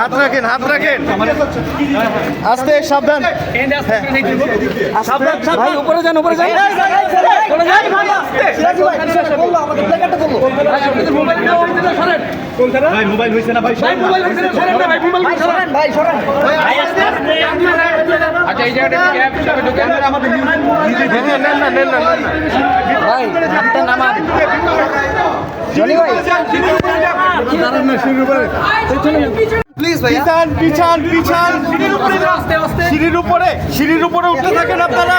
হাত রাখেন, হাত রাখেন, আস্তে, সাবধান। ভাই উপরে যান, উপরে যান। ভাই মোবাইল হয়েছে না ভাই? আচ্ছা এই জায়গাটা ক্যাব হিসাবে ঢুকে আমাদের নেন না, নেন না, ভাই হাতটা নামান। জনি ভাই দাঁড়ান না, সিঁড়ির উপরে প্লিজ ভাই, পিছান, পিছান, পিছান। সিঁড়ির উপরে, সিঁড়ির উপরে উঠতে থাকেন আপনারা।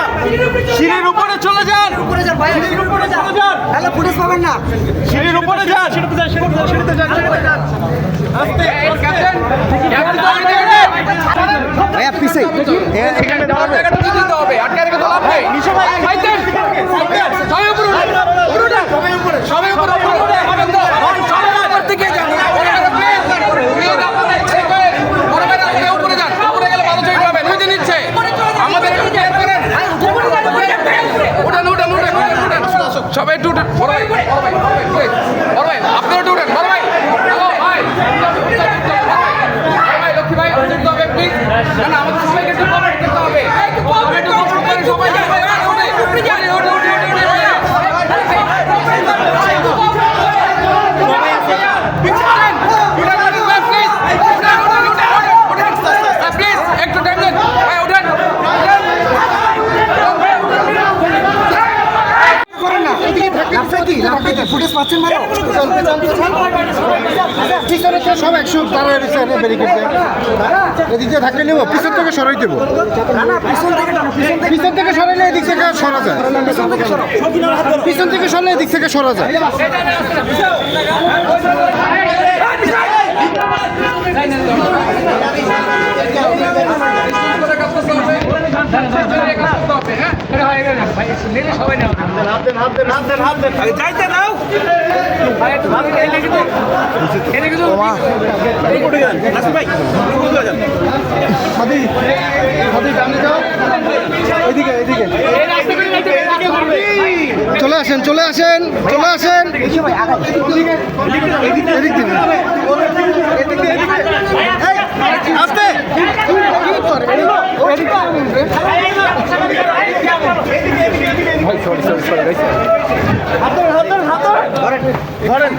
সিঁড়ির উপরে চলে যান, উপরে যান ভাই, সিঁড়ির উপরে চলে যান, তাহলে পুলিশ পাবেন না। সিঁড়ির উপরে যান, সিঁড়িতে যান। আস্তে, ক্যাপ্টেন ভাইয়া পিছে এখানে দাঁড়াবে। দিতে হবে, আটকে রেখে তো লাভ নেই। সাইকেল সবাই উপরে উঠুন, সবাই উপরে উপর থেকে যান। উপরে যান, উপরে গেলে ভালো ছবি পাবেন। ওই যে নিচ্ছে আমাদের উঠেন, উঠেন, উঠেন, উঠেন, সবাই একটু উঠেন। বড় ভাই, বড় ভাই, বড় ভাই আপনি একটু উঠেন। বড় ভাই, হ্যালো ভাই, ভাই লক্ষ্মী ভাই উঠতে হবে প্লিজ। না না, আমাদের সবাইকে একটু কমেন্ট করতে হবে। একটু কমেন্ট করে সবাই একটু টাইম দেন ভাই, উঠেন। ফুটেজ পাচ্ছেন ভালো। পিছনে তো সব একশো দাঁড়ায় রয়েছে, ব্যারিকেড এদিক দিয়ে ধাক্কা নেবো, পিছন থেকে সরাই দেবো। পিছন থেকে সরাইলে এদিক থেকে সরা যায়, পিছন থেকে সরাইলে এদিক থেকে সরা যায়। যাইতে দাও চলে আসেন, চলে আসেন, চলে আসেন। আস্তে, ধরেন,